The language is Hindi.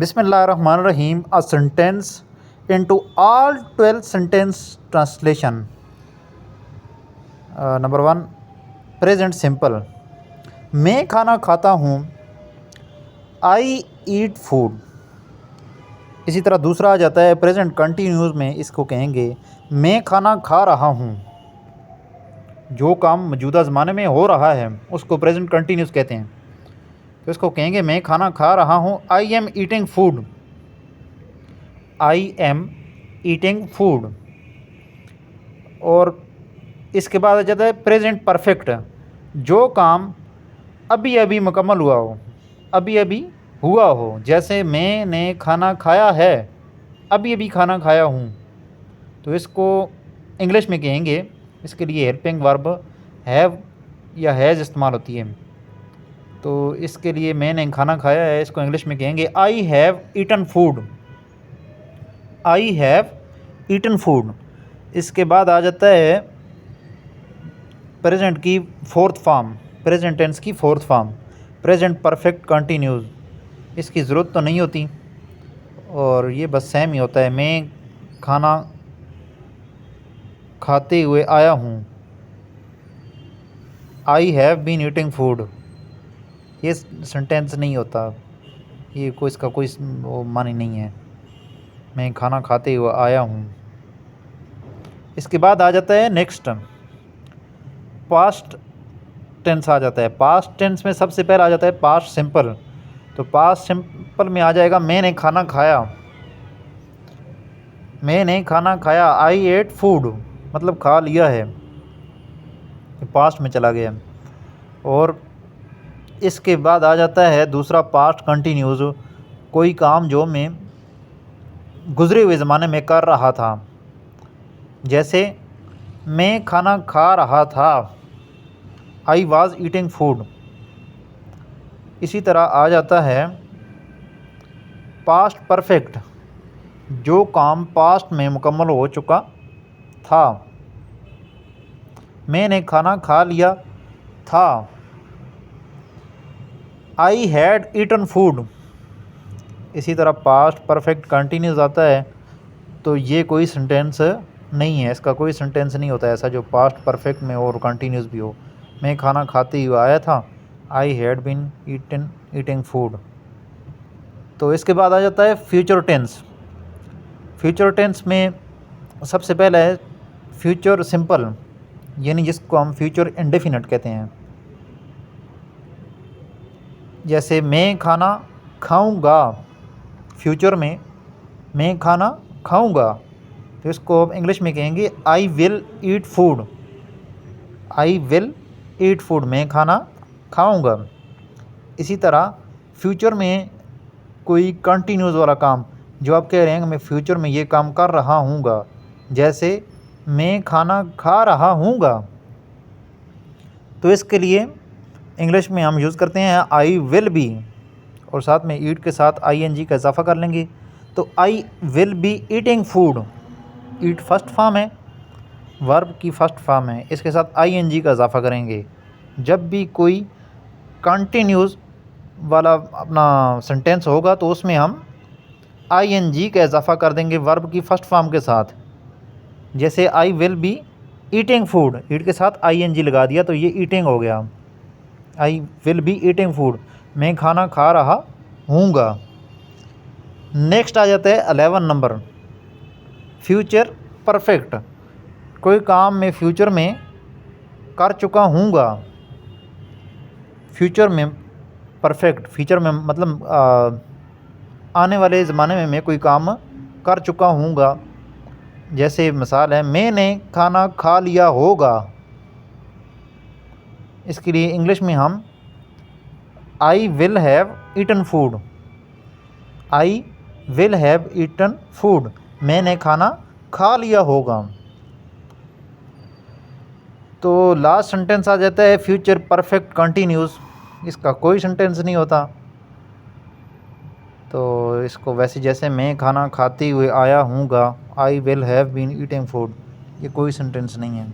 Bismillahirrahmanirrahim. A sentence into all 12 sentence translation. Number 1, present simple. मैं खाना खाता हूँ. I eat food. इसी तरह दूसरा आ जाता है प्रेजेंट कंटिन्यूस में. इसको कहेंगे मैं खाना खा रहा हूँ. जो काम मौजूदा ज़माने में हो रहा है उसको प्रेजेंट कंटिन्यूस कहते हैं. तो इसको कहेंगे मैं खाना खा रहा हूँ. I am eating food. I am eating food. और इसके बाद आ जाता है प्रेजेंट परफेक्ट. जो काम अभी अभी मुकम्मल हुआ हो, अभी अभी हुआ हो. जैसे मैंने खाना खाया है, अभी अभी खाना खाया हूँ. तो इसको इंग्लिश में कहेंगे, इसके लिए हेल्पिंग वर्ब हैव या हैज़ इस्तेमाल होती है. तो इसके लिए मैंने खाना खाया है, इसको इंग्लिश में कहेंगे I have eaten food. I have eaten food. इसके बाद आ जाता है प्रेजेंट की फोर्थ फॉर्म, प्रेजेंट टेंस की fourth form, present perfect continuous. इसकी ज़रूरत तो नहीं होती और ये बस सेम ही होता है. मैं खाना खाते हुए आया हूँ. I have been eating food. ये सेंटेंस नहीं होता, ये कोई इसका कोई वो मानी नहीं है. मैं खाना खाते हुए आया हूँ. इसके बाद आ जाता है नेक्स्ट पास्ट टेंस आ जाता है. पास्ट टेंस में सबसे पहले आ जाता है पास्ट सिंपल. तो पास्ट सिंपल में आ जाएगा मैंने खाना खाया. मैंने खाना खाया. आई एट फूड मतलब खा लिया है, पास्ट में चला गया. और इसके बाद आ जाता है दूसरा पास्ट कंटिन्यूस. कोई काम जो मैं गुज़रे हुए ज़माने में कर रहा था. जैसे मैं खाना खा रहा था. I was eating food. इसी तरह आ जाता है पास्ट परफेक्ट. जो काम पास्ट में मुकम्मल हो चुका था. मैंने खाना खा लिया था. I had eaten food. इसी तरह पास्ट परफेक्ट कंटिन्यूस आता है. तो ये कोई सेंटेंस नहीं है, इसका कोई सेंटेंस नहीं होता ऐसा जो पास्ट परफेक्ट में और कंटिन्यूस भी हो. मैं खाना खाते हुए आया था. I had been eating food. तो इसके बाद आ जाता है फ्यूचर टेंस. फ्यूचर टेंस में सबसे पहला है फ्यूचर सिंपल, यानी जिसको हम फ्यूचर इंडेफिनिट कहते हैं. जैसे मैं खाना खाऊंगा. फ्यूचर में मैं खाना खाऊंगा. तो इसको अब इंग्लिश में कहेंगे I will eat food. I will eat food. मैं खाना खाऊंगा. इसी तरह फ्यूचर में कोई कंटिन्यूस वाला काम जो आप कह रहे हैं मैं फ्यूचर में ये काम कर रहा हूँगा. जैसे मैं खाना खा रहा हूँगा. तो इसके लिए इंग्लिश में हम यूज़ करते हैं आई विल बी और साथ में ईट के साथ आई एन जी का इजाफा कर लेंगे. तो आई will be eating food. Eat first form है, वर्ब की फर्स्ट फॉर्म है. इसके साथ आई एन जी का इजाफा करेंगे. जब भी कोई कंटिन्यूस वाला अपना सेंटेंस होगा तो उसमें हम आई एन जी का इजाफा कर देंगे वर्ब की फर्स्ट फॉर्म के साथ. जैसे I will be eating food, eat के साथ आई एन जी लगा दिया तो ये ईटिंग हो गया. आई विल बी ईटिंग फूड. मैं खाना खा रहा हूँगा. नेक्स्ट आ जाता है 11 नंबर फ्यूचर परफेक्ट. कोई काम मैं फ्यूचर में कर चुका हूँगा. फ्यूचर में परफेक्ट, फ्यूचर में मतलब आने वाले ज़माने में मैं कोई काम कर चुका हूँगा. जैसे मिसाल है मैंने खाना खा लिया होगा. इसके लिए इंग्लिश में हम I will have eaten food. I will have eaten food. मैंने खाना खा लिया होगा. तो लास्ट सेंटेंस आ जाता है फ्यूचर परफेक्ट कंटिन्यूस. इसका कोई सेंटेंस नहीं होता. तो इसको वैसे जैसे मैं खाना खाते हुए आया हूँगा, I will have been eating food, ये कोई सेंटेंस नहीं है.